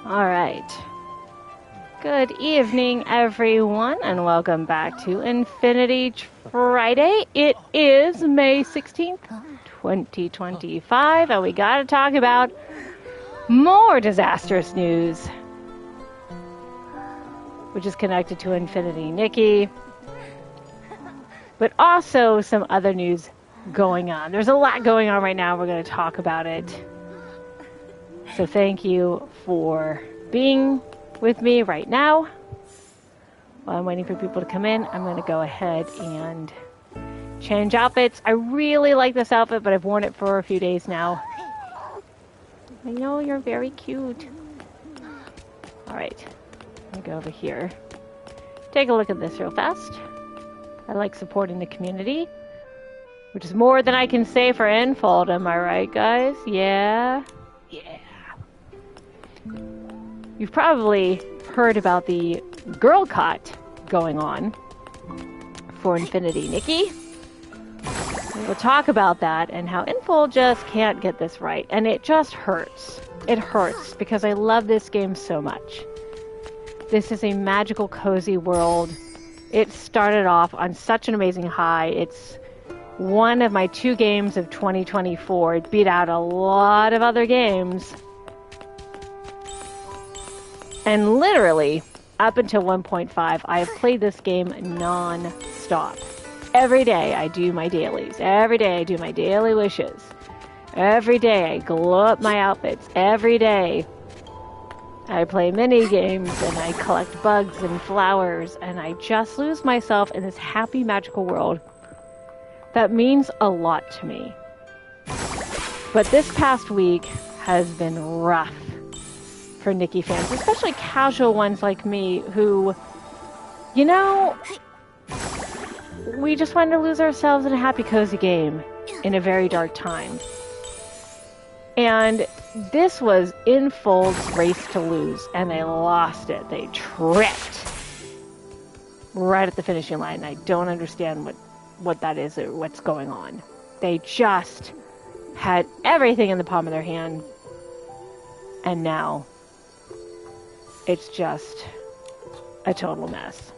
All right. Good evening, everyone, and welcome back to Infinity Friday. It is May 16th, 2025, and we got to talk about more disastrous news, which is connected to Infinity Nikki, but also some other news going on. There's a lot going on right now. We're going to talk about it. So thank you for being with me right now. While I'm waiting for people to come in, I'm going to go ahead and change outfits. I really like this outfit, but I've worn it for a few days now. I know, you're very cute. All right, I'm going to go over here. Take a look at this real fast. I like supporting the community, which is more than I can say for Enfold. Am I right, guys? Yeah. Yeah. You've probably heard about the girl cut going on for Infinity Nikki. We'll talk about that and how Enfold just can't get this right. And it just hurts. It hurts because I love this game so much. This is a magical, cozy world. It started off on such an amazing high. It's one of my 2 games of 2024. It beat out a lot of other games. And literally, up until 1.5, I have played this game non-stop. Every day I do my dailies. Every day I do my daily wishes. Every day I glow up my outfits. Every day I play mini games and I collect bugs and flowers. And I just lose myself in this happy, magical world that means a lot to me. But this past week has been rough for Nikki fans, especially casual ones like me who, you know, we just wanted to lose ourselves in a happy, cozy game in a very dark time. And this was Enfold's race to lose, and they lost it. They tripped right at the finishing line. I don't understand what that is or what's going on. They just had everything in the palm of their hand, and now it's just a total mess.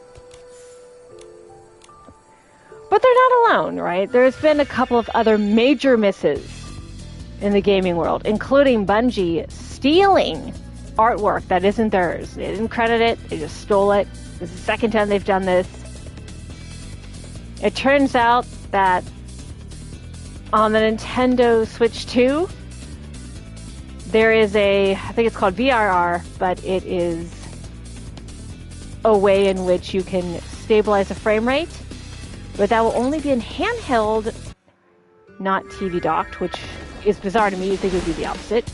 But they're not alone, right? There's been a couple of other major misses in the gaming world, including Bungie stealing artwork that isn't theirs. They didn't credit it, they just stole it. This is the second time they've done this. It turns out that on the Nintendo Switch 2, there is I think it's called VRR, but it is a way in which you can stabilize a frame rate, but that will only be in handheld, not TV docked, which is bizarre to me. You'd think it would be the opposite.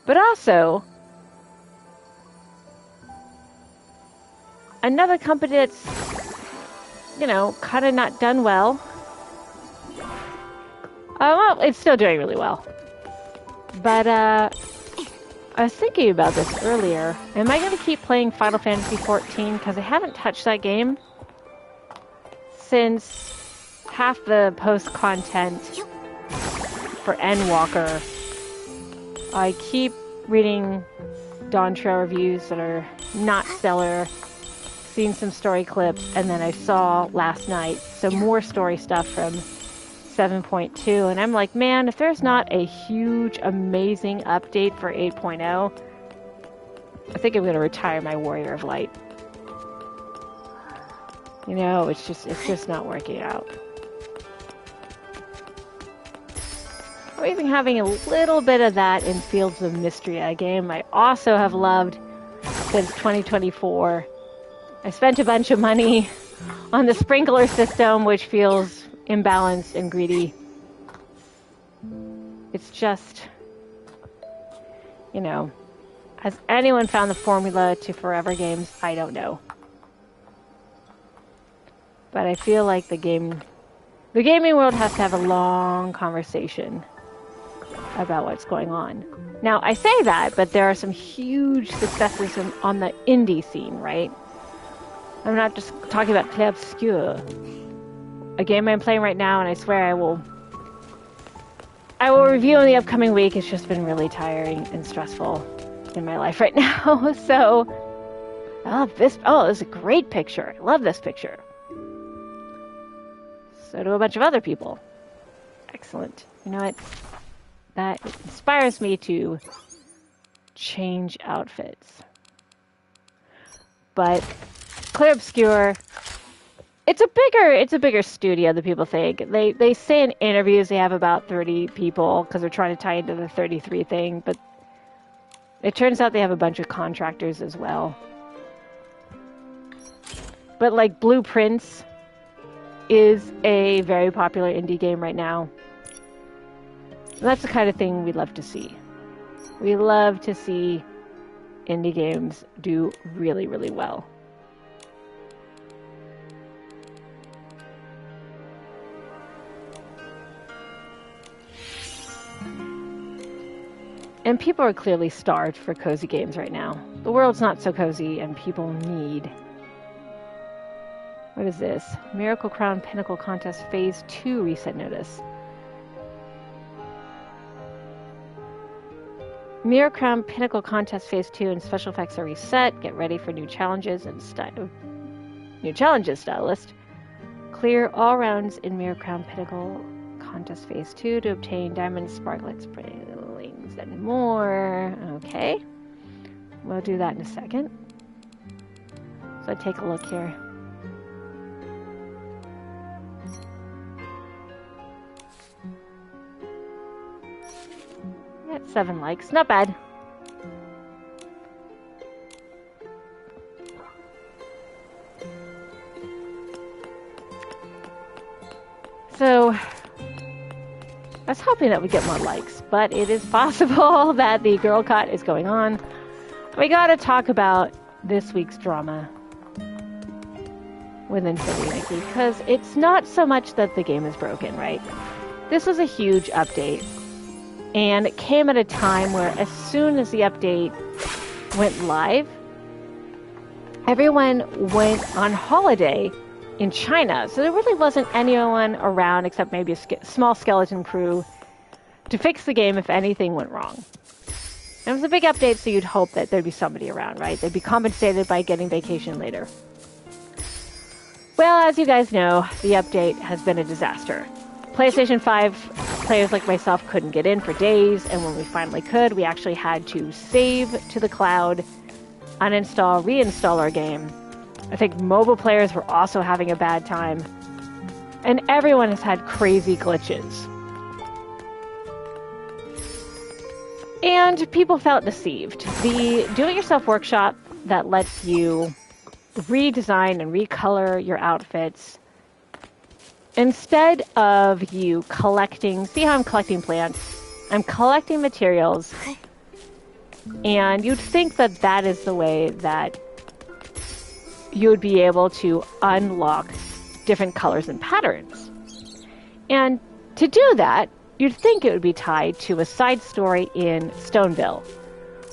But also, another company that's, you know, kind of not done well. Well, it's still doing really well. But, I was thinking about this earlier. Am I going to keep playing Final Fantasy XIV? Because I haven't touched that game since half the post content for Endwalker. I keep reading Dawn Trail reviews that are not stellar, seen some story clips, and then I saw last night some more story stuff from 7.2, and I'm like, man, if there's not a huge, amazing update for 8.0, I think I'm going to retire my Warrior of Light. You know, it's just not working out. I'm even having a little bit of that in Fields of Mystery, a game I also have loved since 2024. I spent a bunch of money on the sprinkler system, which feels imbalanced and greedy. It's just, you know, has anyone found the formula to forever games? I don't know. But I feel like the gaming world has to have a long conversation about what's going on. Now, I say that, but there are some huge successes on the indie scene, right? I'm not just talking about Play Obscure. A game I'm playing right now, and I swear I will review in the upcoming week. It's just been really tiring and stressful in my life right now. So, this is a great picture. I love this picture. So do a bunch of other people. Excellent. You know what? That inspires me to change outfits. But Clear Obscure, it's a bigger studio than people think. They say in interviews they have about 30 people because they're trying to tie into the 33 thing, but it turns out they have a bunch of contractors as well. But like Blueprints is a very popular indie game right now. And that's the kind of thing we love to see. We love to see indie games do really, really well. And people are clearly starved for cozy games right now. The world's not so cozy, and people need... What is this? Miracle Crown Pinnacle Contest Phase 2 reset notice. Miracle Crown Pinnacle Contest Phase 2 and special effects are reset. Get ready for new challenges and stylist. Clear all rounds in Miracle Crown Pinnacle Contest Phase 2 to obtain diamonds, sparklets, springs, and more. Okay. We'll do that in a second. So take a look here. Got 7 likes. Not bad. So, I was hoping that we'd get more likes, but it is possible that the girl cut is going on. We gotta talk about this week's drama with Infinity, Nikki, because it's not so much that the game is broken, right? This was a huge update, and it came at a time where as soon as the update went live, everyone went on holiday in China, so there really wasn't anyone around except maybe a small skeleton crew to fix the game if anything went wrong. And it was a big update, so you'd hope that there'd be somebody around, right? They'd be compensated by getting vacation later. Well, as you guys know, the update has been a disaster. PlayStation 5 players like myself couldn't get in for days, and when we finally could, we actually had to save to the cloud, uninstall, reinstall our game. I think mobile players were also having a bad time, and everyone has had crazy glitches. And people felt deceived. The do-it-yourself workshop that lets you redesign and recolor your outfits, instead of you collecting, see how I'm collecting plants? I'm collecting materials, and you'd think that that is the way that you would be able to unlock different colors and patterns. And to do that, you'd think it would be tied to a side story in Stoneville,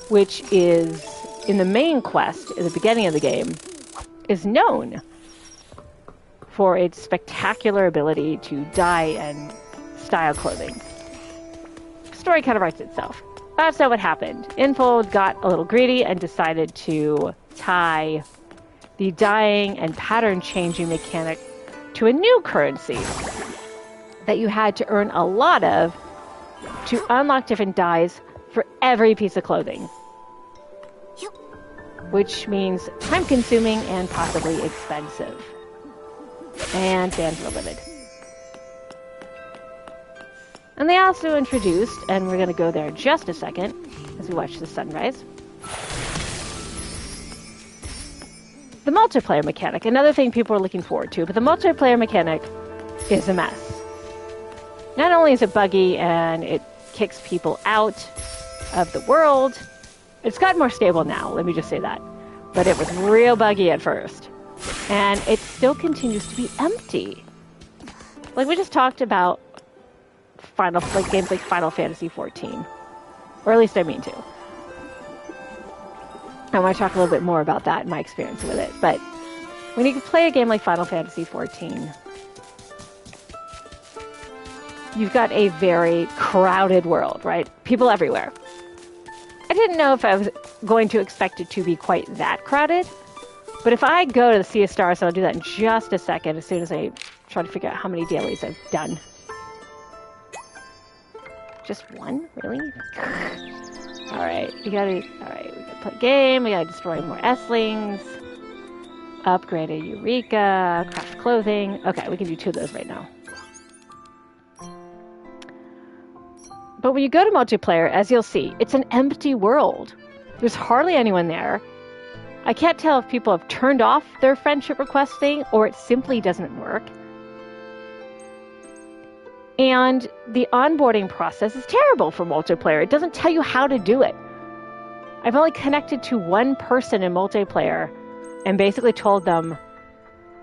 which is, in the main quest, at the beginning of the game, is known for its spectacular ability to dye and style clothing. The story kind of writes itself. That's not what happened. Infold got a little greedy and decided to tie the dyeing and pattern changing mechanic to a new currency that you had to earn a lot of to unlock different dyes for every piece of clothing. Which means time consuming and possibly expensive. And fans were limited. And they also introduced, and we're going to go there in just a second as we watch the sunrise, the multiplayer mechanic. Another thing people are looking forward to, but the multiplayer mechanic is a mess. Not only is it buggy and it kicks people out of the world, it's gotten more stable now, let me just say that. But it was real buggy at first. And it still continues to be empty. Like we just talked about games like Final Fantasy XIV. Or at least I mean to. I want to talk a little bit more about that and my experience with it. But when you play a game like Final Fantasy XIV, you've got a very crowded world, right? People everywhere. I didn't know if I was going to expect it to be quite that crowded, but if I go to the Sea of Stars, I'll do that in just a second as soon as I try to figure out how many dailies I've done. Just one? Really? Alright, we gotta play a game, we gotta destroy more S-lings, upgrade a Eureka, craft clothing. Okay, we can do 2 of those right now. But when you go to multiplayer, as you'll see, it's an empty world. There's hardly anyone there. I can't tell if people have turned off their friendship request thing or it simply doesn't work. And the onboarding process is terrible for multiplayer. It doesn't tell you how to do it. I've only connected to one person in multiplayer and basically told them,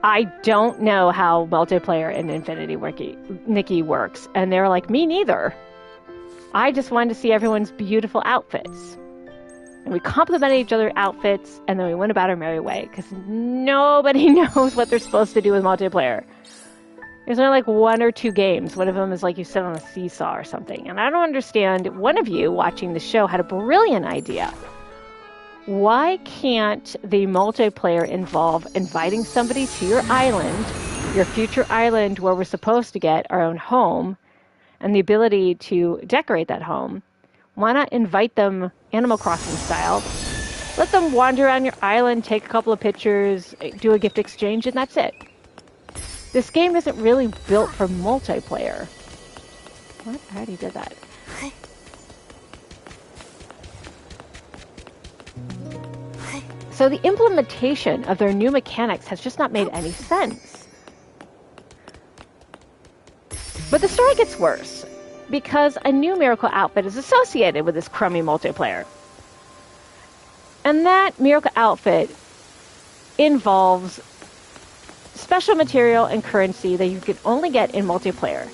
I don't know how multiplayer in Nikki works. And they were like, me neither. I just wanted to see everyone's beautiful outfits. And we complimented each other's outfits, and then we went about our merry way, because nobody knows what they're supposed to do with multiplayer. There's only like 1 or 2 games. One of them is like you sit on a seesaw or something. And I don't understand. One of you watching the show had a brilliant idea. Why can't the multiplayer involve inviting somebody to your island, your future island where we're supposed to get our own home, and the ability to decorate that home? Why not invite them Animal Crossing style? Let them wander around your island, take a couple of pictures, do a gift exchange, and that's it. This game isn't really built for multiplayer. What? I already did that. So the implementation of their new mechanics has just not made any sense. But the story gets worse, because a new miracle outfit is associated with this crummy multiplayer. And that miracle outfit involves special material and currency that you can only get in multiplayer.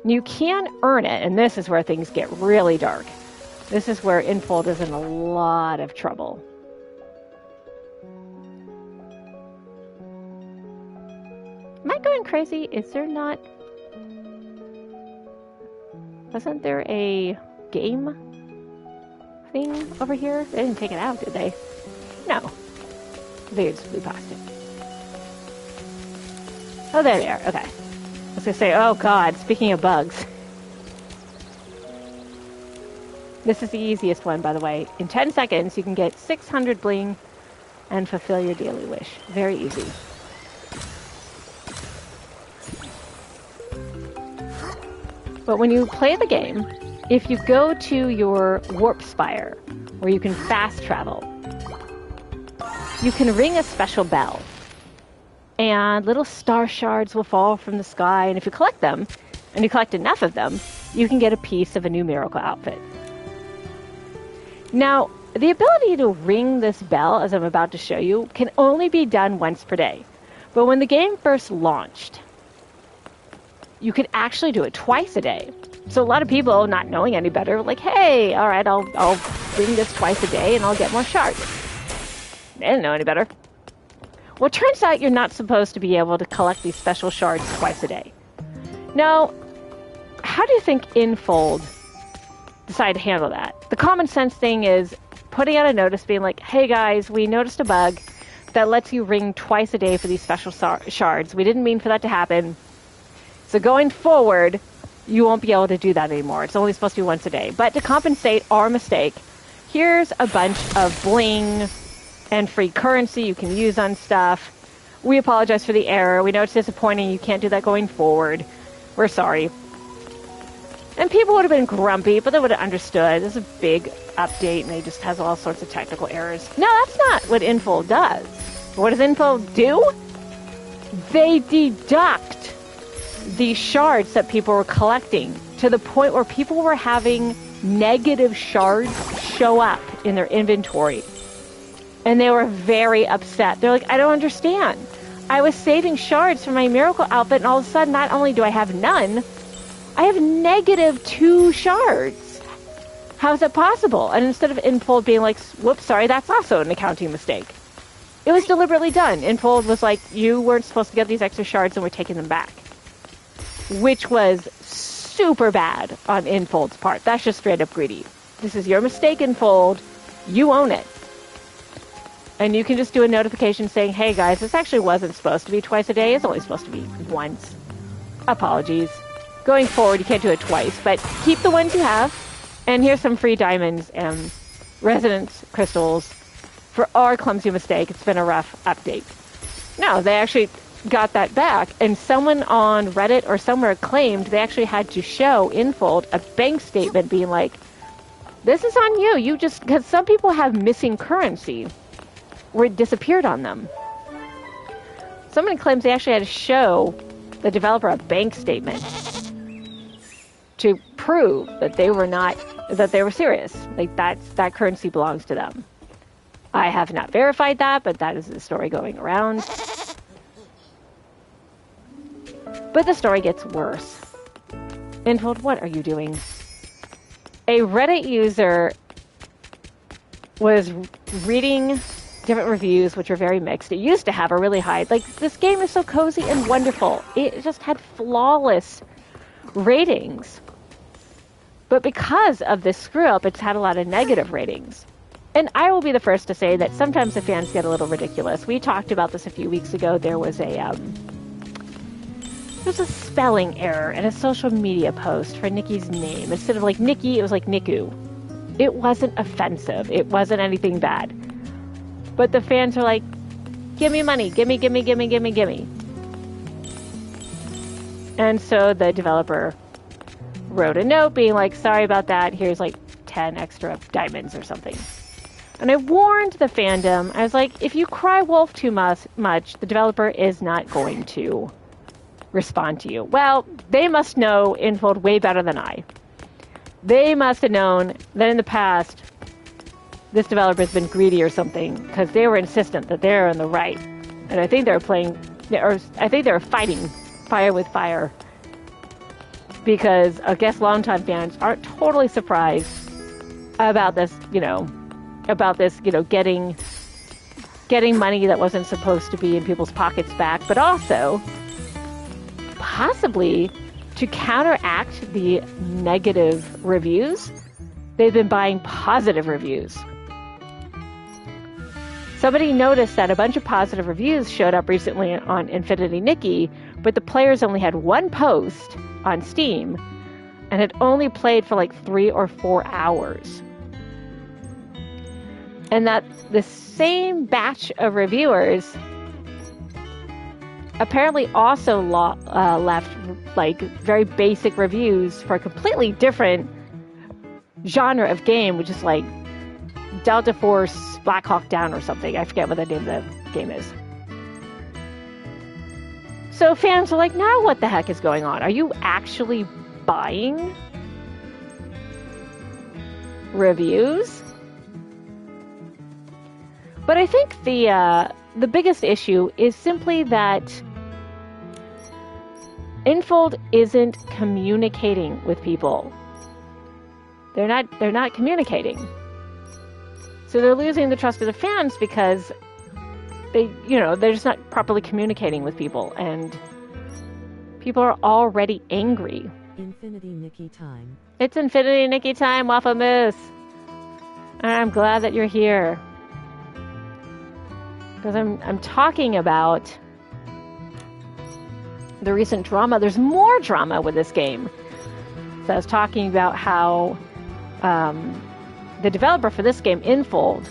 You can earn it, and this is where things get really dark. This is where Infold is in a lot of trouble. Am I going crazy? Is there not... Wasn't there a game thing over here? They didn't take it out, did they? No. They just flew past it. Oh, there they are. Okay. I was going to say, oh god, speaking of bugs. This is the easiest one, by the way. In 10 seconds, you can get 600 bling and fulfill your daily wish. Very easy. But when you play the game, if you go to your warp spire, where you can fast travel, you can ring a special bell. And little star shards will fall from the sky, and if you collect them, and you collect enough of them, you can get a piece of a new miracle outfit. Now, the ability to ring this bell, as I'm about to show you, can only be done once per day. But when the game first launched, you could actually do it twice a day. So a lot of people, not knowing any better, were like, hey, all right, I'll ring this twice a day, and I'll get more shards. They didn't know any better. Well, it turns out you're not supposed to be able to collect these special shards twice a day. Now, how do you think Infold decided to handle that? The common sense thing is putting out a notice being like, hey guys, we noticed a bug that lets you ring twice a day for these special shards. We didn't mean for that to happen. So going forward, you won't be able to do that anymore. It's only supposed to be once a day. But to compensate our mistake, here's a bunch of bling and free currency you can use on stuff. We apologize for the error. We know it's disappointing. You can't do that going forward. We're sorry. And people would have been grumpy, but they would have understood. This is a big update, and it just has all sorts of technical errors. No, that's not what Infold does. What does Infold do? They deduct the shards that people were collecting to the point where people were having negative shards show up in their inventory. And they were very upset. They're like, I don't understand. I was saving shards for my miracle outfit, and all of a sudden, not only do I have none, I have -2 shards. How is that possible? And instead of Infold being like, whoops, sorry, that's also an accounting mistake. It was deliberately done. Infold was like, you weren't supposed to get these extra shards, and we're taking them back. Which was super bad on Infold's part. That's just straight up greedy. This is your mistake, Infold. You own it. And you can just do a notification saying, hey guys, this actually wasn't supposed to be twice a day. It's only supposed to be once. Apologies. Going forward, you can't do it twice, but keep the ones you have. And here's some free diamonds and resonance crystals for our clumsy mistake. It's been a rough update. No, they actually got that back. And someone on Reddit or somewhere claimed they actually had to show Infold a bank statement being like, this is on you. You just, because some people have missing currency where it disappeared on them. Somebody claims they actually had to show the developer a bank statement to prove that they were serious. Like that currency belongs to them. I have not verified that, but that is the story going around. But the story gets worse. Infold, what are you doing? A Reddit user was reading different reviews, which are very mixed. It used to have a really high, like, this game is so cozy and wonderful. It just had flawless ratings. But because of this screw-up, it's had a lot of negative ratings. And I will be the first to say that sometimes the fans get a little ridiculous. We talked about this a few weeks ago. There was a spelling error in a social media post for Nikki's name. Instead of like Nikki, it was like Niku. It wasn't offensive. It wasn't anything bad. But the fans are like, give me money, gimme. And so the developer wrote a note being like, sorry about that, here's like 10 extra diamonds or something. And I warned the fandom, I was like, if you cry wolf too much, the developer is not going to respond to you. Well, they must know Infold way better than I. They must have known that in the past, this developer's been greedy or something, because they were insistent that they're in the right. And I think they were fighting fire with fire. Because I guess longtime fans aren't totally surprised about this, getting money that wasn't supposed to be in people's pockets back, but also possibly to counteract the negative reviews, they've been buying positive reviews. Somebody noticed that a bunch of positive reviews showed up recently on Infinity Nikki, but the players only had one post on Steam and had only played for like 3 or 4 hours. And that the same batch of reviewers apparently also left like very basic reviews for a completely different genre of game, which is like Delta Force Black Hawk Down or something. I forget what the name of the game is. So fans are like, now what the heck is going on? Are you actually buying reviews? But I think the biggest issue is simply that Infold isn't communicating with people. They're not communicating. So they're losing the trust of the fans because they're just not properly communicating with people, and people are already angry. Infinity Nikki time. It's Infinity Nikki time, Waffle Moose. And I'm glad that you're here. Because I'm talking about the recent drama. There's more drama with this game. So I was talking about how the developer for this game, Infold,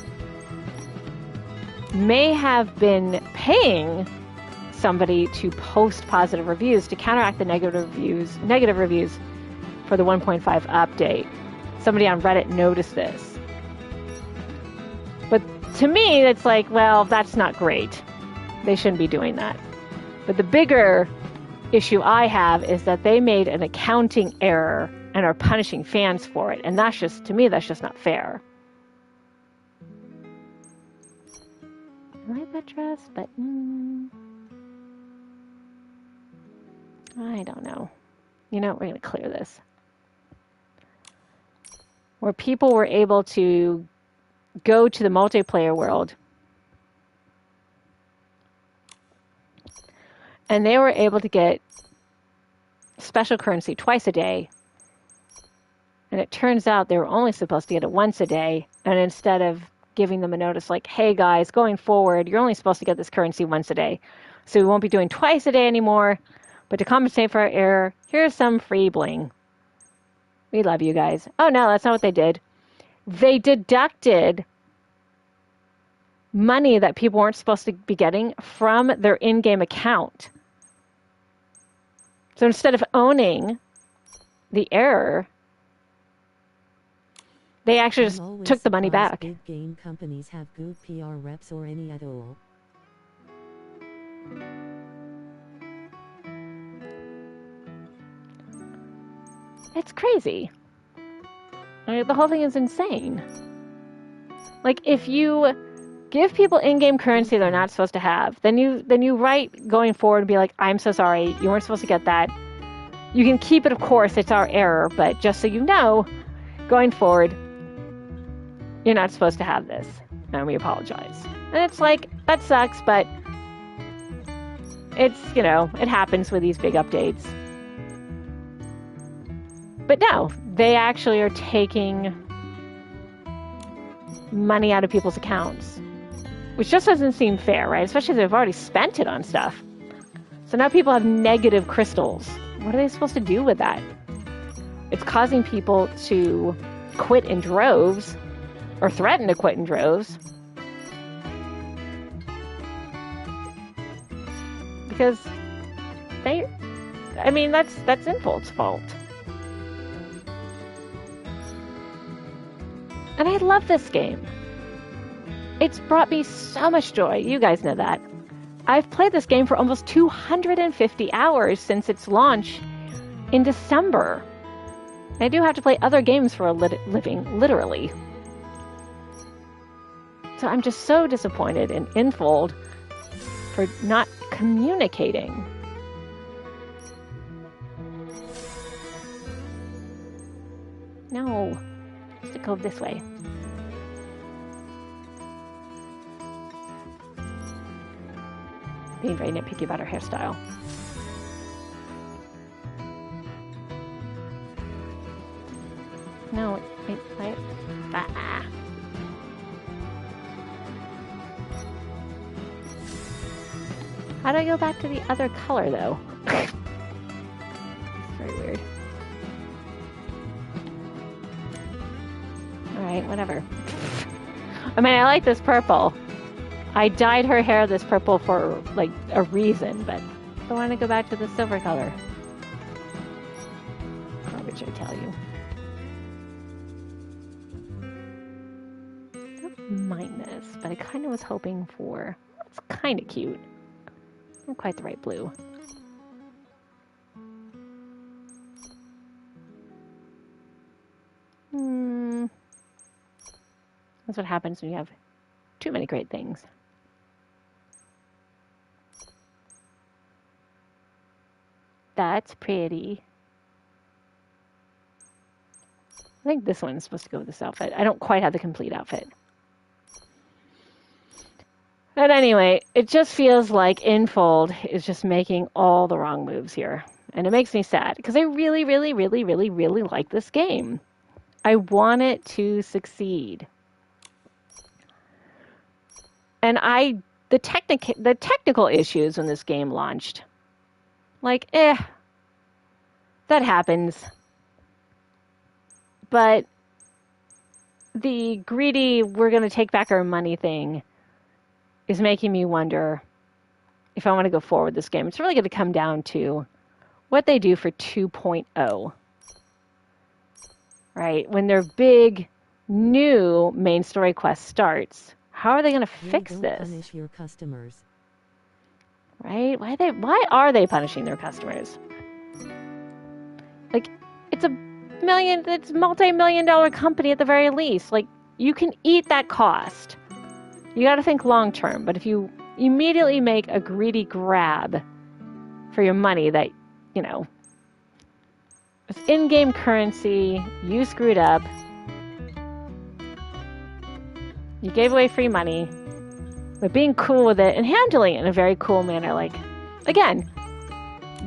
may have been paying somebody to post positive reviews to counteract the negative reviews for the 1.5 update. Somebody on Reddit noticed this. But to me, it's like, well, that's not great. They shouldn't be doing that. But the bigger issue I have is that they made an accounting error and are punishing fans for it. And that's just, to me, that's just not fair. I like that dress, but I don't know. You know, we're going to clear this. Where people were able to go to the multiplayer world and they were able to get special currency twice a day And it turns out they were only supposed to get it once a day. And instead of giving them a notice like, hey guys, going forward, you're only supposed to get this currency once a day. So we won't be doing twice a day anymore. But to compensate for our error, here's some free bling. We love you guys. Oh no, that's not what they did. They deducted money that people weren't supposed to be getting from their in-game account. So instead of owning the error, they actually just took the money back. Big game companies have good PR reps or any at all. It's crazy. I mean, the whole thing is insane. Like, if you give people in-game currency they're not supposed to have, then you write going forward and be like, I'm so sorry, you weren't supposed to get that. You can keep it, of course, it's our error, but just so you know, going forward, you're not supposed to have this, and we apologize. And it's like, that sucks, but it's, you know, it happens with these big updates. But no, they actually are taking money out of people's accounts, which just doesn't seem fair, right? Especially if they've already spent it on stuff. So now people have negative crystals. What are they supposed to do with that? It's causing people to quit in droves, or threaten to quit in droves. Because that's Infold's fault. And I love this game. It's brought me so much joy. You guys know that. I've played this game for almost 250 hours since its launch in December. I do have to play other games for a living, literally. So I'm just so disappointed in Infold for not communicating. No. To go this way. Being very nitpicky about her hairstyle. No, wait. Ah. How do I go back to the other color, though? It's very weird. Alright, whatever. I mean, I like this purple. I dyed her hair this purple for, like, a reason, but I want to go back to the silver color. What should I tell you? Don't mind this, but I kind of was hoping for... It's kind of cute. Not quite the right blue. That's what happens when you have too many great things. That's pretty. I think this one's supposed to go with this outfit. I don't quite have the complete outfit. But anyway, it just feels like Infold is just making all the wrong moves here. And it makes me sad because I really, really, really, really, really like this game. I want it to succeed. And the technical issues when this game launched, like, that happens. But the greedy, we're going to take back our money thing is making me wonder if I want to go forward with this game. It's really going to come down to what they do for 2.0. Right? When their big, new main story quest starts, how are they going to fix this? Punish your customers. Right? Why are they punishing their customers? Like, it's multi-million-dollar company at the very least. Like, you can eat that cost. You got to think long term. But if you immediately make a greedy grab for your money that, you know, it's in-game currency, you screwed up, you gave away free money, but being cool with it and handling it in a very cool manner. Like, again,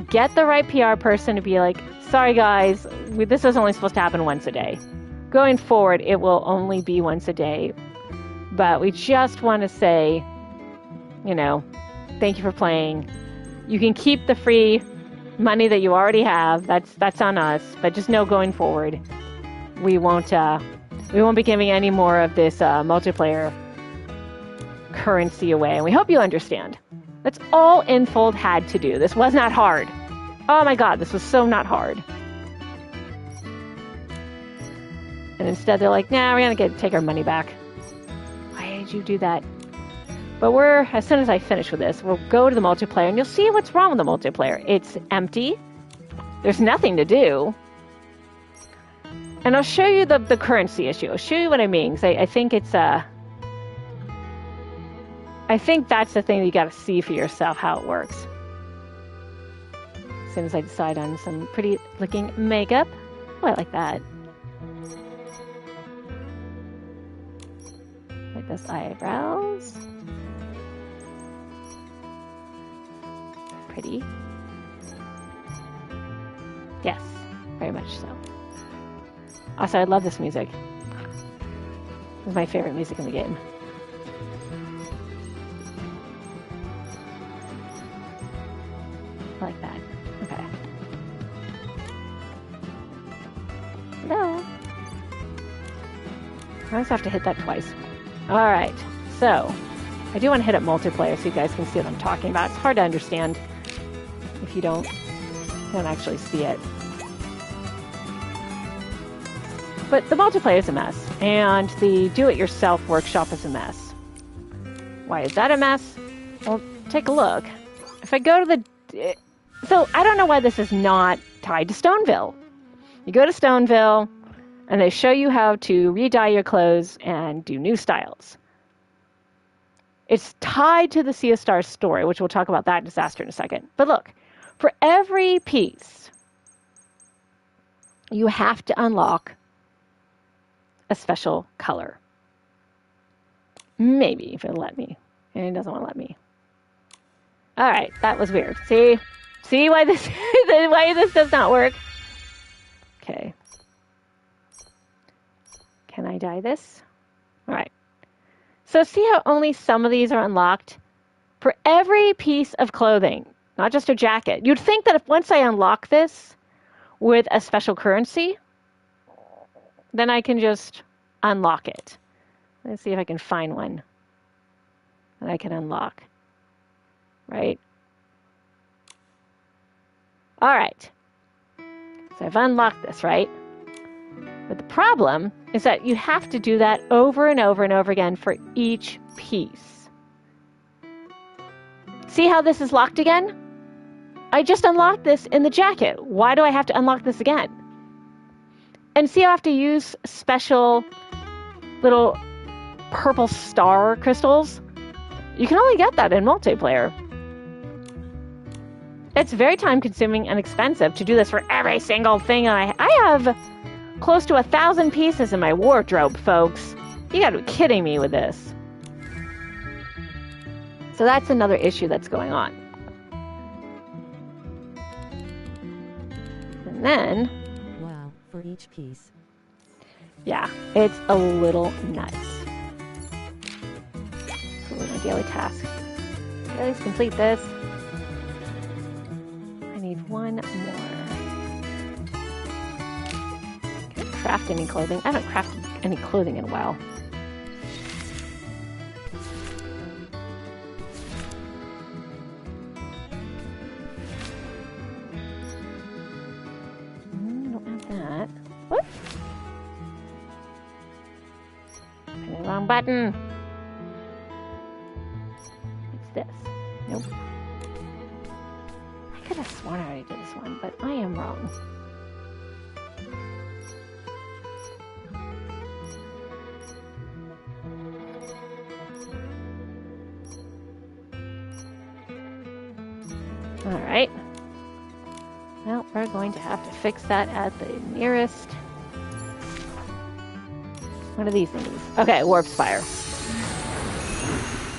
get the right PR person to be like, Sorry, guys. This was only supposed to happen once a day. Going forward, it will only be once a day. But we just want to say, you know, thank you for playing. You can keep the free money that you already have. That's on us. But just know going forward, we won't be giving any more of this multiplayer currency away. And we hope you understand. That's all Infold had to do. This was not hard. Oh my God, this was so not hard. And instead they're like, nah, we're gonna take our money back. Why did you do that? But as soon as I finish with this, we'll go to the multiplayer and you'll see what's wrong with the multiplayer. It's empty. There's nothing to do. And I'll show you the currency issue. I'll show you what I mean. Because I think it's I think that's the thing that you gotta see for yourself how it works. As soon as I decide on some pretty looking makeup. Oh, I like that. Like those eyebrows. Pretty. Yes, very much so. Also, I love this music. It's my favorite music in the game. I like that. Okay. Hello. I always have to hit that twice. Alright, so I do want to hit up multiplayer so you guys can see what I'm talking about. It's hard to understand if you don't actually see it. But the multiplayer is a mess, and the do-it-yourself workshop is a mess. Why is that a mess? Well, take a look. If I go to the... So, I don't know why this is not tied to Stoneville. You go to Stoneville, and they show you how to re-dye your clothes and do new styles. It's tied to the Sea of Stars story, which we'll talk about that disaster in a second. But look, for every piece, you have to unlock a special color. Maybe, if it'll let me. And it doesn't want to let me. Alright, that was weird. See why this does not work? Okay. Can I dye this? Alright. So see how only some of these are unlocked? For every piece of clothing, not just a jacket. You'd think that if once I unlock this with a special currency, then I can just unlock it. Let's see if I can find one that I can unlock. Right? Alright. So I've unlocked this, right? But the problem is that you have to do that over and over and over again for each piece. See how this is locked again? I just unlocked this in the jacket. Why do I have to unlock this again? And see how I have to use special little purple star crystals? You can only get that in multiplayer. It's very time consuming and expensive to do this for every single thing. I have close to 1,000 pieces in my wardrobe, folks. You gotta be kidding me with this. So that's another issue that's going on. And then... Wow, for each piece. Yeah, it's a little nuts. So my daily task. At least complete this. I need one more. Can I craft any clothing? I haven't crafted any clothing in a while. Don't have that. What? Wrong button. What's this? Nope. I could have sworn I already did this one, but I am wrong. Alright. Well, we're going to have to fix that at the nearest... What are these things? Okay, Warp Spire.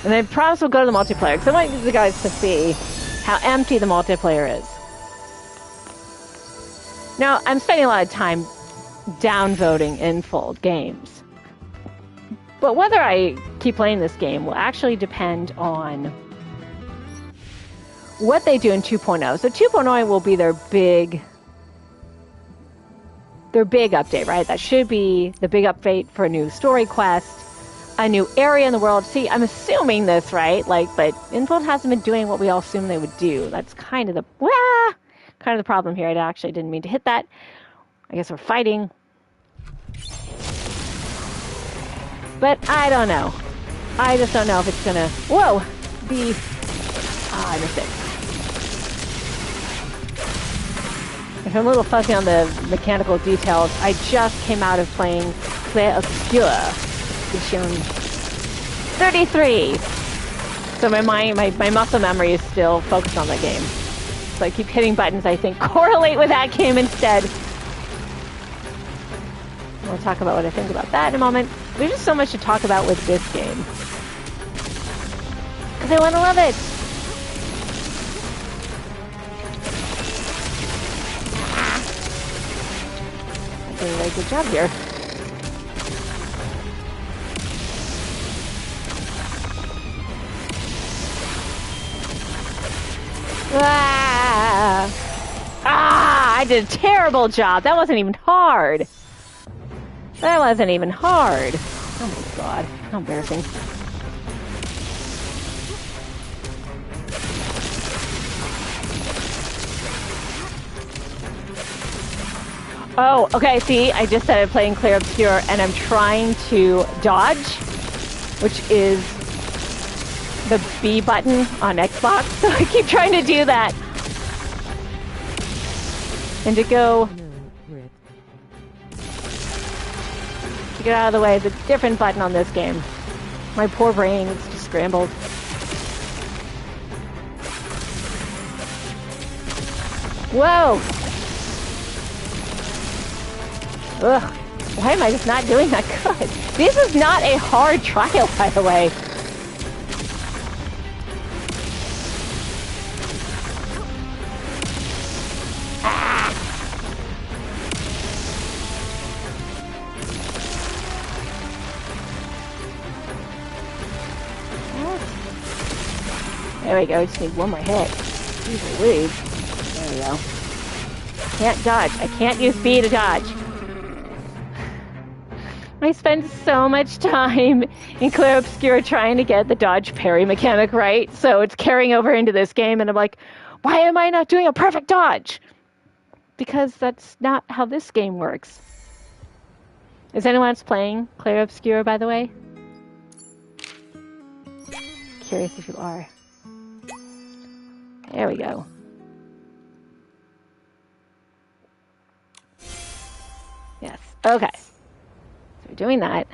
And I promise we'll go to the multiplayer, because I want you guys to see how empty the multiplayer is. Now, I'm spending a lot of time downvoting Infold games. But whether I keep playing this game will actually depend on what they do in 2.0. So 2.0 will be their big update, right? That should be the big update for a new story quest, a new area in the world. See, I'm assuming this, right? But Infold hasn't been doing what we all assumed they would do. That's kind of the problem here. I actually didn't mean to hit that. I guess we're fighting. But I don't know. I just don't know if it's gonna... Whoa! I missed it. If I'm a little fuzzy on the mechanical details, I just came out of playing Clair Obscure, edition 33. So my muscle memory is still focused on that game. So I keep hitting buttons I think correlate with that game instead. We'll talk about what I think about that in a moment. There's just so much to talk about with this game. Because I want to love it. I'm doing a very good job here. I did a terrible job. That wasn't even hard. That wasn't even hard. Oh my god. How embarrassing. Oh, okay, see, I just started playing Clair Obscure and I'm trying to dodge, which is the B button on Xbox. So I keep trying to do that. And to go... to get out of the way, the different button on this game. My poor brain is just scrambled. Whoa! Ugh. Why am I just not doing that good? This is not a hard trial, by the way. There we go, just need one more hit. Jeez Louise. There we go. Can't dodge. I can't use B to dodge. I spend so much time in Clair Obscure trying to get the dodge parry mechanic right, so it's carrying over into this game, and I'm like, why am I not doing a perfect dodge? Because that's not how this game works. Is anyone else playing Clair Obscure, by the way? Curious if you are. There we go. Yes. Okay. So we're doing that.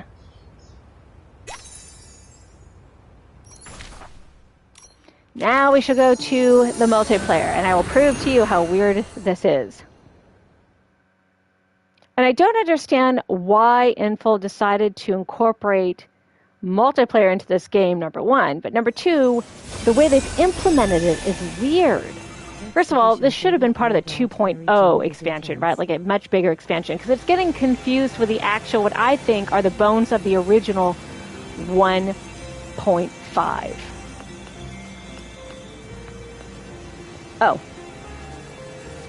Now we shall go to the multiplayer, and I will prove to you how weird this is. And I don't understand why Infold decided to incorporate multiplayer into this game, number one. But number two, the way they've implemented it is weird. First of all, this should have been part of the 2.0 expansion, right? Like a much bigger expansion, because it's getting confused with the actual, what I think are the bones of the original 1.5. Oh.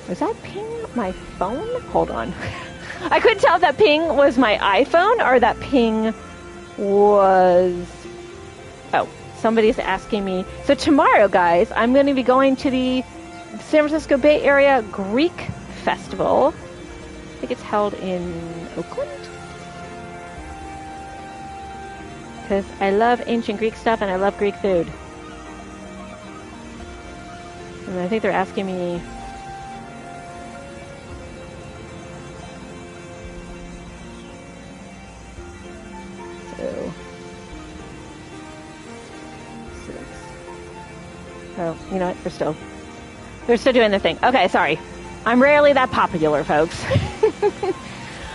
Was that ping my phone? Hold on. I couldn't tell if that ping was my iPhone or that ping was... Oh, somebody's asking me. So tomorrow, guys, I'm going to be going to the San Francisco Bay Area Greek Festival. I think it's held in Oakland. Because I love ancient Greek stuff and I love Greek food. And I think they're asking me... Oh, you know what? They're still doing their thing. Okay, sorry. I'm rarely that popular, folks.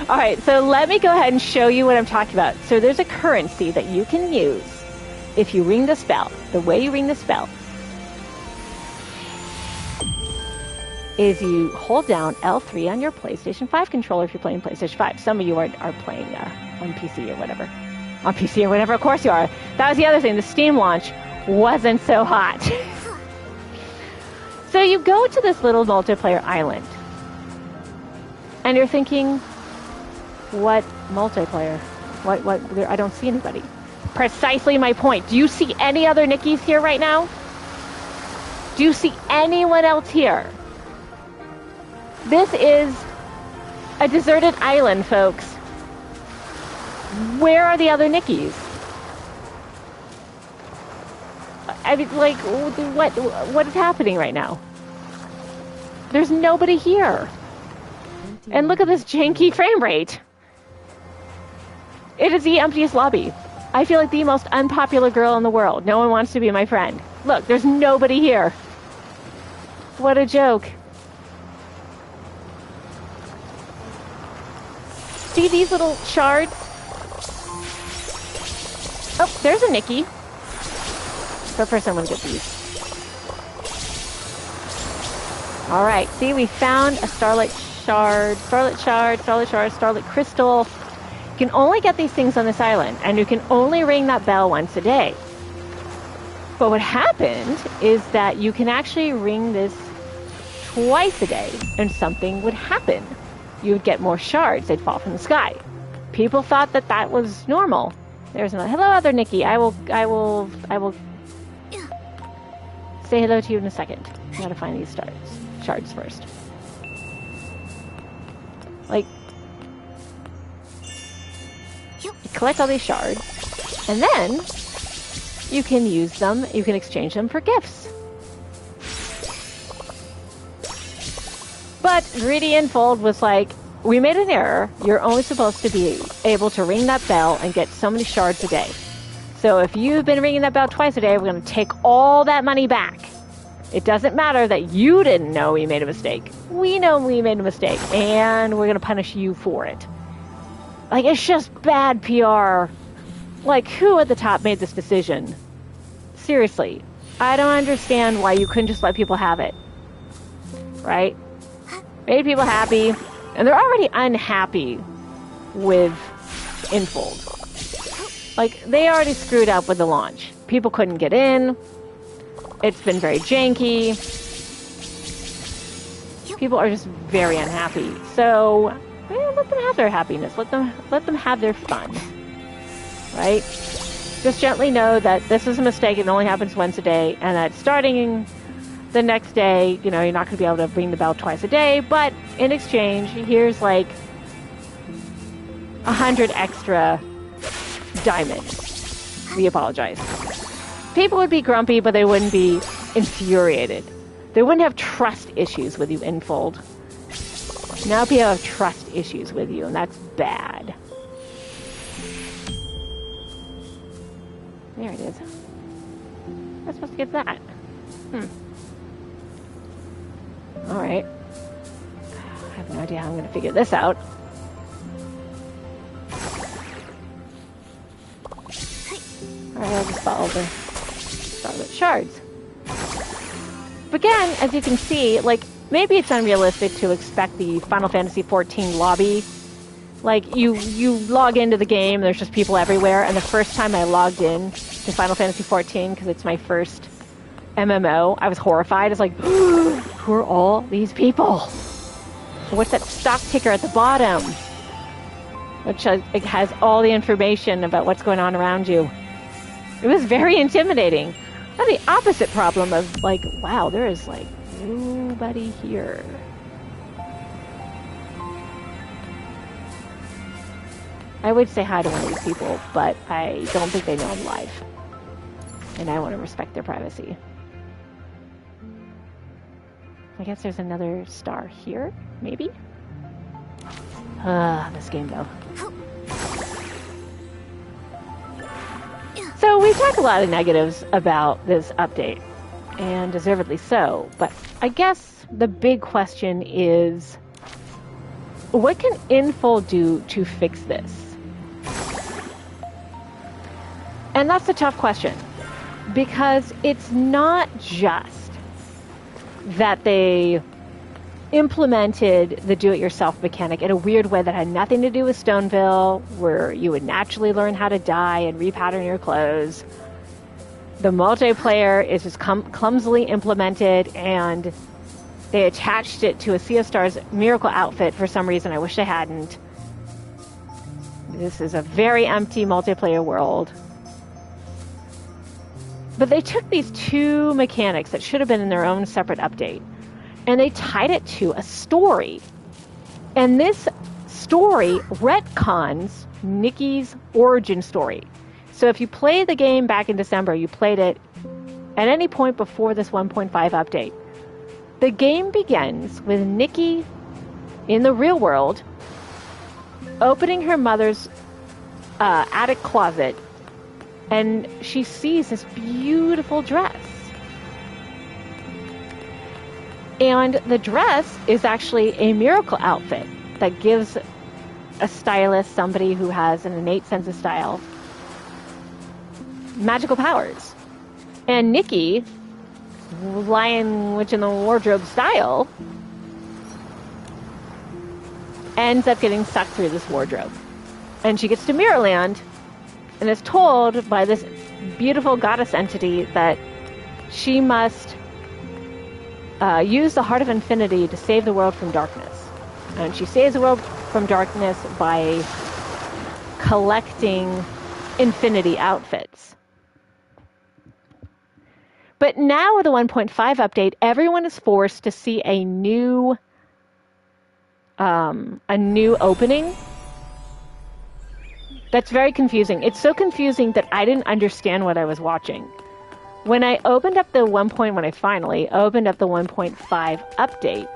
All right, so let me go ahead and show you what I'm talking about. So there's a currency that you can use if you ring the spell. The way you ring the spell. is you hold down L3 on your PlayStation 5 controller if you're playing PlayStation 5. Some of you are playing on PC or whatever. On PC or whatever, of course you are. That was the other thing. The Steam launch wasn't so hot. So you go to this little multiplayer island. And you're thinking, what multiplayer? What? I don't see anybody. Precisely my point. Do you see any other Nickies here right now? Do you see anyone else here? This is a deserted island, folks. Where are the other Nickies? I mean, like, what is happening right now? There's nobody here. And look at this janky frame rate. It is the emptiest lobby. I feel like the most unpopular girl in the world. No one wants to be my friend. Look, there's nobody here. What a joke. See these little shards? Oh, there's a Nikki. But first I'm gonna get these. Alright, see, we found a starlight shard, starlight crystal. You can only get these things on this island, and you can only ring that bell once a day. But what happened is that you can actually ring this twice a day, and something would happen. You would get more shards, they'd fall from the sky. People thought that that was normal. There's another, hello other Nikki, I will say hello to you in a second. I gotta find these shards first. Like, you collect all these shards, and then you can use them, you can exchange them for gifts. But Greedy Infold was like, we made an error. You're only supposed to be able to ring that bell and get so many shards a day. So if you've been ringing that bell twice a day, we're going to take all that money back. It doesn't matter that you didn't know we made a mistake. We know we made a mistake, and we're going to punish you for it. Like, it's just bad PR. Like, who at the top made this decision? Seriously. I don't understand why you couldn't just let people have it. Right? Made people happy, and they're already unhappy with Infold. Like, they already screwed up with the launch. People couldn't get in. It's been very janky. People are just very unhappy. So, let them have their happiness. Let them have their fun. Right? Just gently know that this is a mistake. It only happens once a day, and that starting the next day, you know, you're not going to be able to ring the bell twice a day, but in exchange, here's like 100 extra diamonds. We apologize. People would be grumpy, but they wouldn't be infuriated. They wouldn't have trust issues with you, Infold. Now people have trust issues with you, and that's bad. There it is. I'm supposed to get that. Alright. I have no idea how I'm going to figure this out. Alright, I'll just follow the Scarlet Shards. But again, as you can see, like, maybe it's unrealistic to expect the Final Fantasy XIV lobby. Like, you log into the game, there's just people everywhere, and the first time I logged in to Final Fantasy XIV, because it's my first MMO, I was horrified. It's like, who are all these people? What's that stock ticker at the bottom? Which it has all the information about what's going on around you. It was very intimidating. I had the opposite problem of like, wow, there is like nobody here. I would say hi to one of these people, but I don't think they know I'm live. And I want to respect their privacy. I guess there's another star here, maybe? This game though. So we've talked a lot of negatives about this update, and deservedly so, but I guess the big question is, what can Infold do to fix this? And that's a tough question, because it's not just that they implemented the do-it-yourself mechanic in a weird way that had nothing to do with Stoneville, where you would naturally learn how to dye and repattern your clothes. The multiplayer is just clumsily implemented, and they attached it to a Sea of Stars miracle outfit for some reason. I wish they hadn't. This is a very empty multiplayer world. But they took these two mechanics that should have been in their own separate update, and they tied it to a story. And this story retcons Nikki's origin story. So if you play the game back in December, you played it at any point before this 1.5 update. The game begins with Nikki in the real world opening her mother's attic closet, and she sees this beautiful dress. And the dress is actually a miracle outfit that gives a stylist, somebody who has an innate sense of style, magical powers. And Nikki, Lion Witch in the Wardrobe style, ends up getting sucked through this wardrobe. And she gets to Mirrorland and is told by this beautiful goddess entity that she must use the Heart of Infinity to save the world from darkness. And she saves the world from darkness by collecting infinity outfits. But now with the 1.5 update, everyone is forced to see a new opening. That's very confusing. It's so confusing that I didn't understand what I was watching. When I opened up the when I finally opened up the 1.5 update,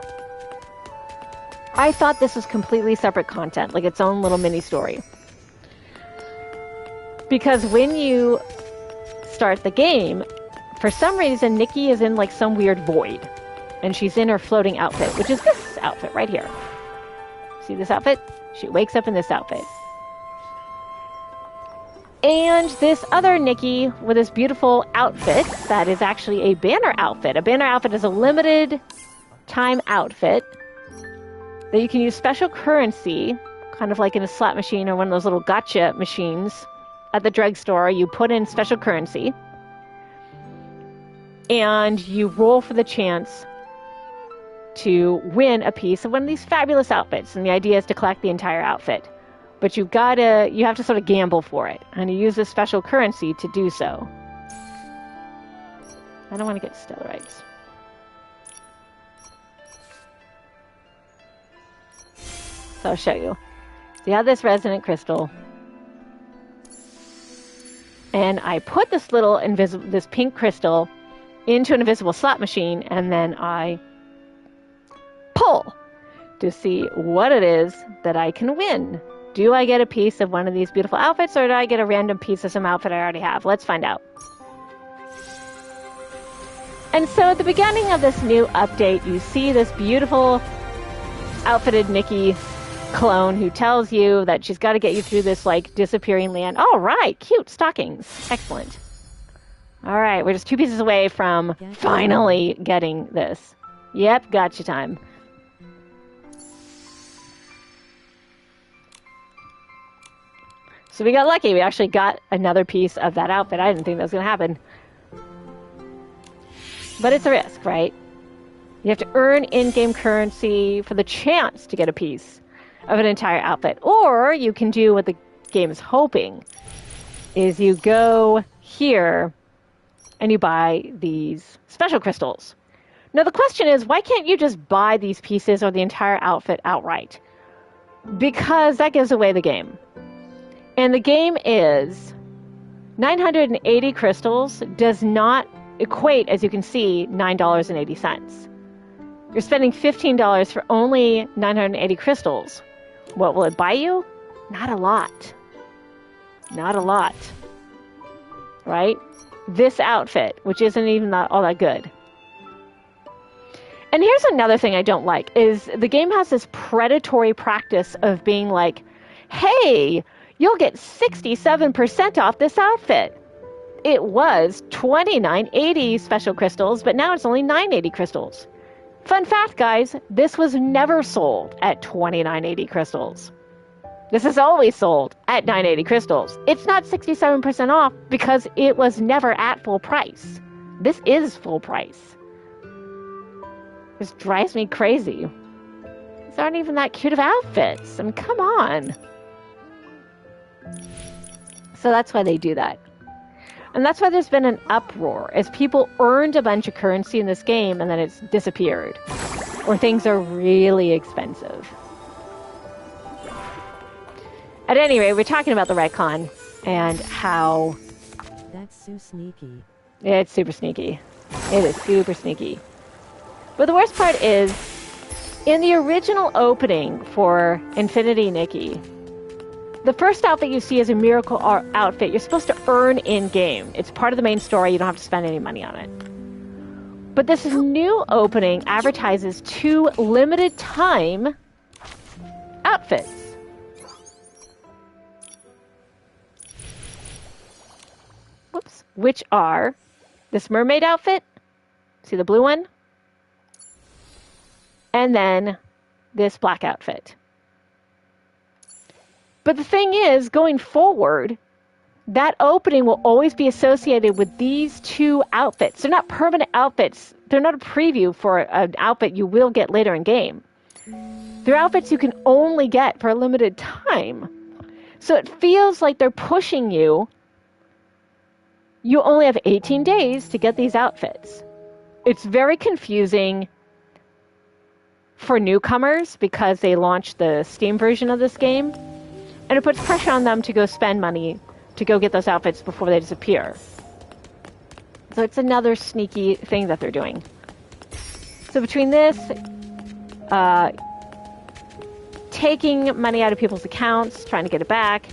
I thought this was completely separate content, like its own little mini story. Because when you start the game, for some reason, Nikki is in like some weird void. And she's in her floating outfit, which is this outfit right here. See this outfit? She wakes up in this outfit. And this other Nikki with this beautiful outfit that is actually a banner outfit. A banner outfit is a limited time outfit that you can use special currency, kind of like in a slot machine or one of those little gotcha machines at the drugstore. You put in special currency and you roll for the chance to win a piece of one of these fabulous outfits. And the idea is to collect the entire outfit. But you have to sort of gamble for it. And you use this special currency to do so. I don't want to get stellarites. So I'll show you. So you have this resonant crystal. And I put this little this pink crystal into an invisible slot machine, and then I pull to see what it is that I can win. Do I get a piece of one of these beautiful outfits, or do I get a random piece of some outfit I already have? Let's find out. And so at the beginning of this new update, you see this beautiful outfitted Nikki clone who tells you that she's got to get you through this like disappearing land. All right, cute stockings. Excellent. All right, we're just 2 pieces away from finally getting this. Yep, gotcha time. So we got lucky. We actually got another piece of that outfit. I didn't think that was going to happen. But it's a risk, right? You have to earn in-game currency for the chance to get a piece of an entire outfit. Or you can do what the game is hoping, is you go here and you buy these special crystals. Now the question is, why can't you just buy these pieces or the entire outfit outright? Because that gives away the game. And the game is 980 crystals does not equate, as you can see, $9.80. You're spending $15 for only 980 crystals. What will it buy you? Not a lot. Not a lot. Right? This outfit, which isn't even all that good. And here's another thing I don't like, is the game has this predatory practice of being like, hey, you'll get 67% off this outfit. It was $29.80 special crystals, but now it's only $9.80 crystals. Fun fact, guys, this was never sold at 2980 crystals. This is always sold at 980 crystals. It's not 67% off because it was never at full price. This is full price. This drives me crazy. These aren't even that cute of outfits. I mean, come on. So that's why they do that. And that's why there's been an uproar, as people earned a bunch of currency in this game and then it's disappeared. Or things are really expensive. At any rate, we're talking about the retcon and how... That's so sneaky. It's super sneaky. It is super sneaky. But the worst part is, in the original opening for Infinity Nikki, the first outfit you see is a miracle outfit you're supposed to earn in-game. It's part of the main story. You don't have to spend any money on it. But this new opening advertises 2 limited time outfits. Whoops. Which are this mermaid outfit. See the blue one? And then this black outfit. But the thing is, going forward, that opening will always be associated with these 2 outfits. They're not permanent outfits. They're not a preview for an outfit you will get later in game. They're outfits you can only get for a limited time. So it feels like they're pushing you. You only have 18 days to get these outfits. It's very confusing for newcomers because they launched the Steam version of this game. And it puts pressure on them to go spend money to go get those outfits before they disappear. So it's another sneaky thing that they're doing. So between this, taking money out of people's accounts, trying to get it back,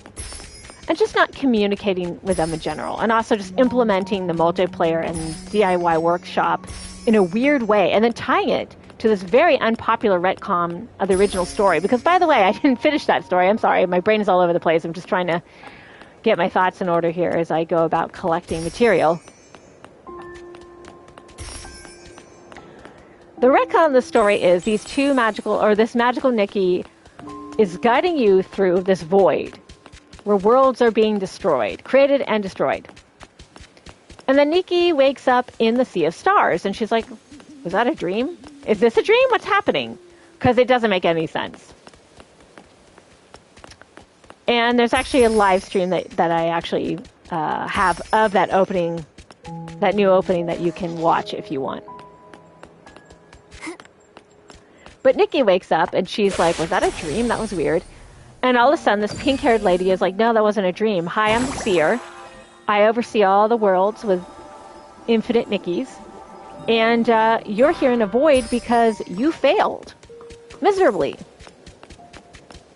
and just not communicating with them in general. And also just implementing the multiplayer and DIY workshop in a weird way. And then tying it to this very unpopular retcon of the original story. Because, by the way, I didn't finish that story. I'm sorry. My brain is all over the place. I'm just trying to get my thoughts in order here as I go about collecting material. The retcon of the story is this magical Nikki is guiding you through this void where worlds are being destroyed, created and destroyed. And then Nikki wakes up in the Sea of Stars, and she's like, was that a dream? Is this a dream? What's happening? Because it doesn't make any sense. And there's actually a live stream that I actually have of that opening, that new opening that you can watch if you want. But Nikki wakes up and she's like, was that a dream? That was weird. And all of a sudden, this pink-haired lady is like, no, that wasn't a dream. Hi, I'm the seer. I oversee all the worlds with infinite Nikkis. And you're here in a void because you failed miserably.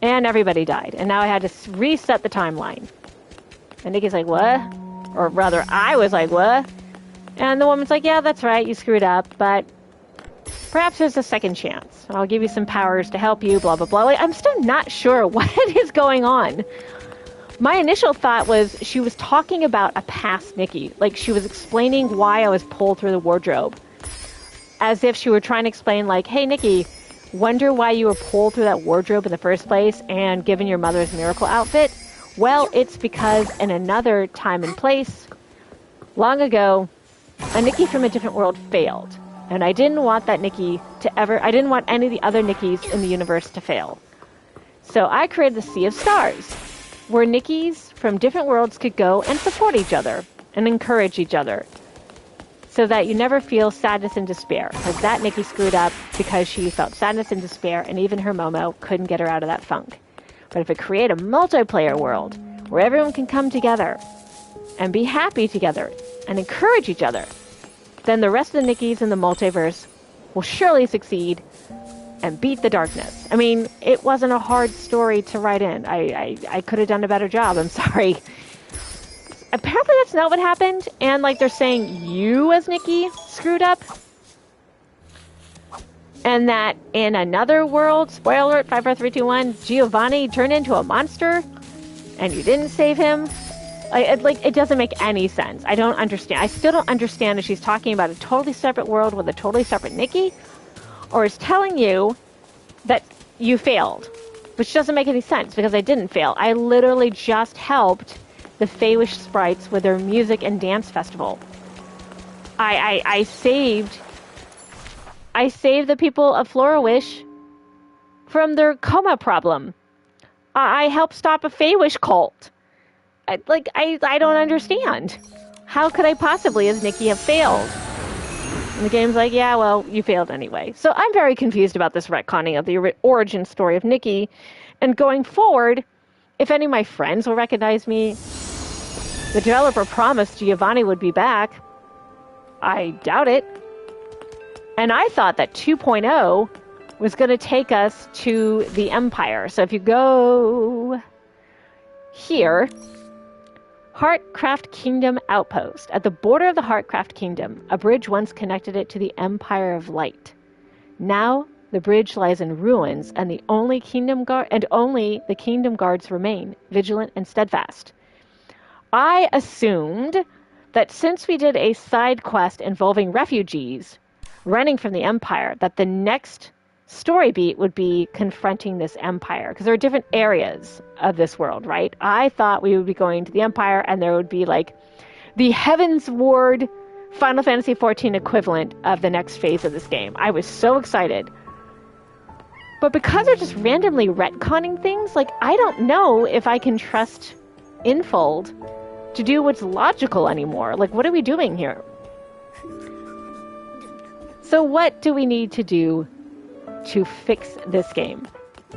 And everybody died. And now I had to reset the timeline. And Nikki's like, what? Or rather, I was like, what? And the woman's like, yeah, that's right. You screwed up. But perhaps there's a second chance. I'll give you some powers to help you, blah, blah, blah. Like, I'm still not sure what is going on. My initial thought was she was talking about a past Nikki. Like, she was explaining why I was pulled through the wardrobe. As if she were trying to explain, like, hey, Nikki, wonder why you were pulled through that wardrobe in the first place and given your mother's miracle outfit? Well, it's because in another time and place, long ago, a Nikki from a different world failed. And I didn't want that Nikki to I didn't want any of the other Nikkis in the universe to fail. So I created the Sea of Stars, where Nikkis from different worlds could go and support each other and encourage each other, so that you never feel sadness and despair. Because that Nikki screwed up because she felt sadness and despair, and even her Momo couldn't get her out of that funk. But if we create a multiplayer world where everyone can come together and be happy together and encourage each other, then the rest of the Nikkis in the multiverse will surely succeed and beat the darkness. I mean, it wasn't a hard story to write in. I could have done a better job. I'm sorry. Apparently that's not what happened. And like they're saying you as Nikki screwed up. And that in another world, spoiler alert, 5, 4, 3, 2, 1, Giovanni turned into a monster and you didn't save him. It doesn't make any sense. I don't understand. I still don't understand if she's talking about a totally separate world with a totally separate Nikki, or is telling you that you failed, which doesn't make any sense because I didn't fail. I literally just helped the Feywish sprites with their music and dance festival. I saved the people of Florawish from their coma problem. I helped stop a Feywish cult. I don't understand. How could I possibly, as Nikki, have failed? And the game's like, yeah, well, you failed anyway. So I'm very confused about this retconning of the origin story of Nikki. And going forward, if any of my friends will recognize me, the developer promised Giovanni would be back. I doubt it. And I thought that 2.0 was going to take us to the Empire. So if you go here, Heartcraft Kingdom Outpost. At the border of the Heartcraft Kingdom, a bridge once connected it to the Empire of Light. Now, the bridge lies in ruins, and only the Kingdom Guards remain, vigilant and steadfast. I assumed that since we did a side quest involving refugees running from the Empire, that the next story beat would be confronting this Empire, because there are different areas of this world, right? I thought we would be going to the Empire and there would be like the Heaven's Ward Final Fantasy XIV equivalent of the next phase of this game. I was so excited. But because they're just randomly retconning things, like, I don't know if I can trust Infold to do what's logical anymore. Like, what are we doing here? So what do we need to do to fix this game,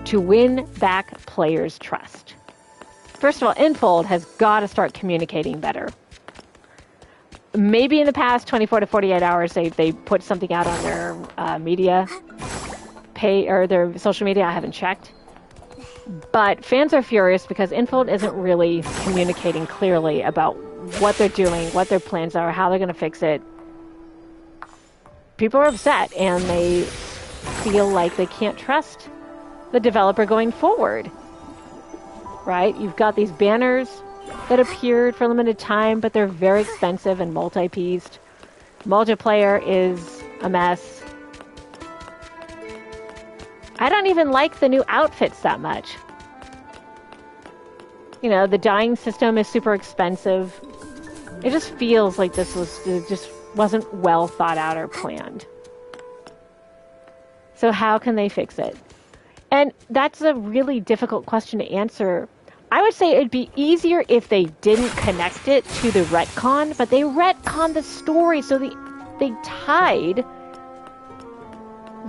to win back players' trust? First of all, Infold has got to start communicating better. Maybe in the past 24 to 48 hours, they put something out on their media or their social media. I haven't checked. But fans are furious because Infold isn't really communicating clearly about what they're doing, what their plans are, how they're going to fix it. People are upset, and they feel like they can't trust the developer going forward. Right? You've got these banners that appeared for a limited time, but they're very expensive and multi-pieced. Multiplayer is a mess. I don't even like the new outfits that much. You know, the dyeing system is super expensive. It just feels like it just wasn't well thought out or planned. So how can they fix it? And that's a really difficult question to answer. I would say it'd be easier if they didn't connect it to the retcon, but they retconned the story, so they tied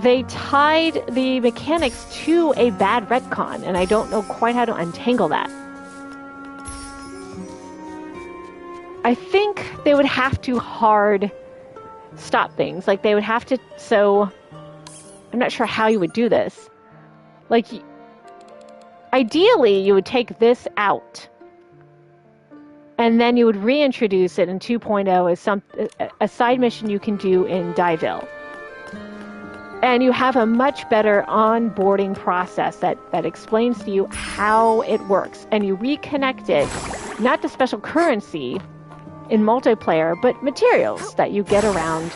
the mechanics to a bad retcon, and I don't know quite how to untangle that. I think they would have to hard stop things. Like, they would have to, so I'm not sure how you would do this. Like, ideally, you would take this out, and then you would reintroduce it in 2.0 as a side mission you can do in Dieville. And you have a much better onboarding process that explains to you how it works. And you reconnect it, not to special currency in multiplayer, but materials that you get around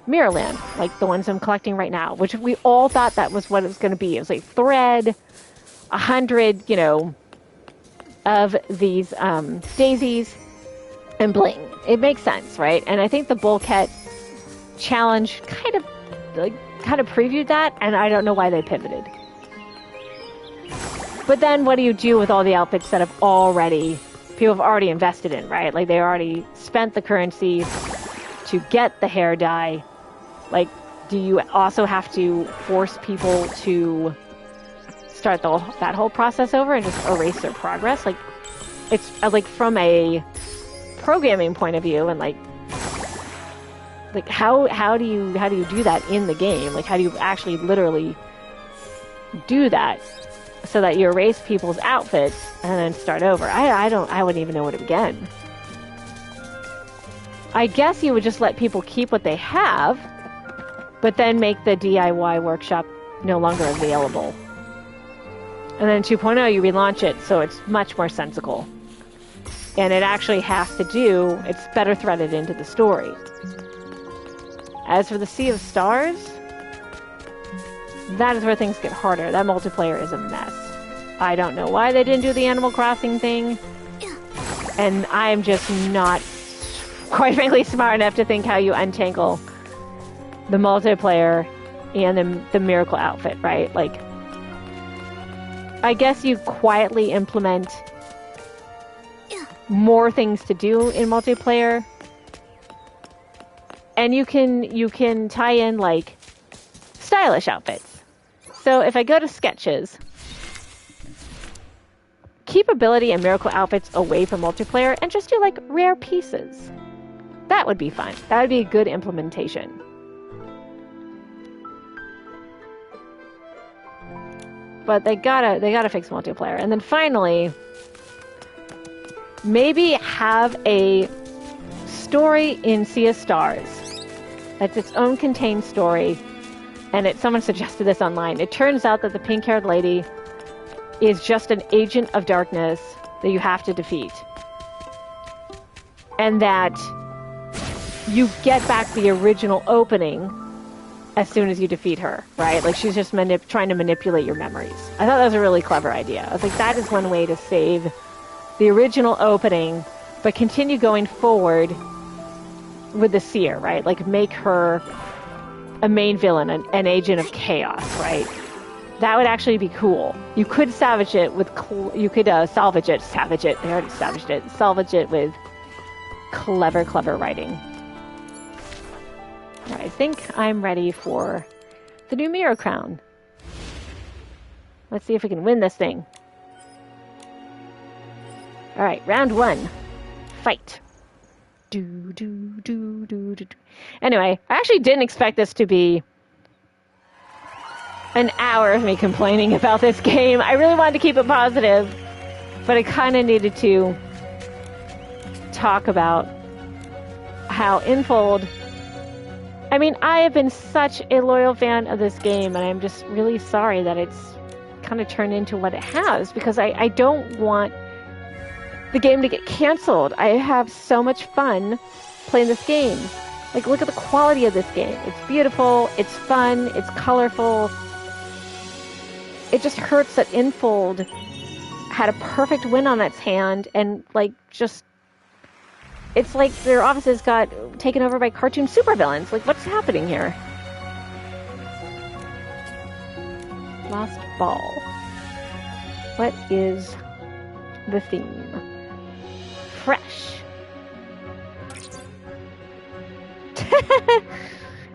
Mirrorland, like the ones I'm collecting right now, which we all thought that was what it was going to be. It was like thread, 100, of these daisies, and bling. It makes sense, right? And I think the Bulkhead challenge kind of previewed that, and I don't know why they pivoted. But then what do you do with all the outfits that people have already invested in, right? Like, they already spent the currency to get the hair dye. Like, do you also have to force people to start that whole process over and just erase their progress? Like, it's like from a programming point of view, and like how do you do that in the game? Like, how do you actually literally do that so that you erase people's outfits and then start over? I wouldn't even know where to begin. I guess you would just let people keep what they have, but then make the DIY workshop no longer available. And then in 2.0, you relaunch it, so it's much more sensible. And it actually it's better threaded into the story. As for the Sea of Stars, that is where things get harder. That multiplayer is a mess. I don't know why they didn't do the Animal Crossing thing. And I'm just not, quite frankly, smart enough to think how you untangle the multiplayer and the miracle outfit, right? Like, I guess you quietly implement more things to do in multiplayer. And you can tie in, like, stylish outfits. So if I go to sketches, keep ability and miracle outfits away from multiplayer and just do, like, rare pieces. That would be fun. That would be a good implementation. But they gotta fix multiplayer. And then finally, maybe have a story in Sea of Stars. That's its own contained story. And someone suggested this online. It turns out that the pink-haired lady is just an agent of darkness that you have to defeat. And that you get back the original opening as soon as you defeat her, right? Like, she's just trying to manipulate your memories. I thought that was a really clever idea. I was like, that is one way to save the original opening, but continue going forward with the seer, right? Like, make her a main villain, an agent of chaos, right? That would actually be cool. You could salvage it with, salvage it, I already salvaged it, salvage it with clever writing. All right, I think I'm ready for the new Mirror Crown. Let's see if we can win this thing. All right, round 1. Fight. Anyway, I actually didn't expect this to be an hour of me complaining about this game. I really wanted to keep it positive, but I kind of needed to talk about how Infold... I mean, I have been such a loyal fan of this game, and I'm just really sorry that it's kind of turned into what it has, because I don't want the game to get canceled. I have so much fun playing this game. Like, look at the quality of this game. It's beautiful, it's fun, it's colorful. It just hurts that Infold had a perfect win on its hand, and, like, just... It's like their offices got taken over by cartoon supervillains. Like, what's happening here? Lost Ball. What is the theme? Fresh.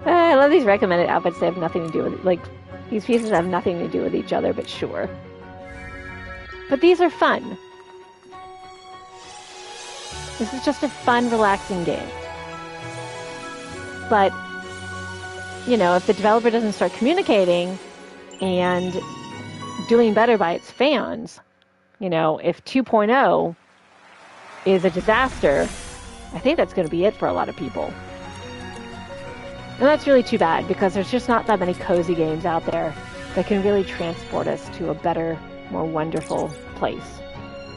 I love these recommended outfits. They have nothing to do with, like, these pieces have nothing to do with each other, but sure. But these are fun. This is just a fun, relaxing game. But, you know, if the developer doesn't start communicating and doing better by its fans, you know, if 2.0 is a disaster, I think that's going to be it for a lot of people. And that's really too bad, because there's just not that many cozy games out there that can really transport us to a better, more wonderful place.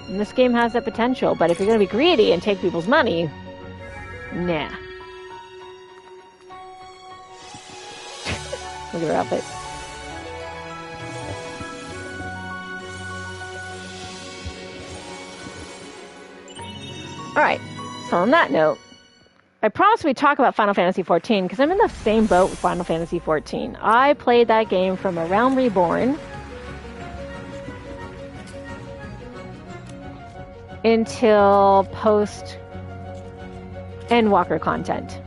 And this game has that potential, but if you're going to be greedy and take people's money, nah. Look at her outfit. Alright, so on that note, I promised we'd talk about Final Fantasy XIV, because I'm in the same boat with Final Fantasy XIV. I played that game from A Realm Reborn until post Endwalker content.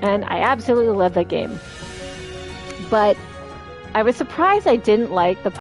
And I absolutely love that game. But I was surprised I didn't like the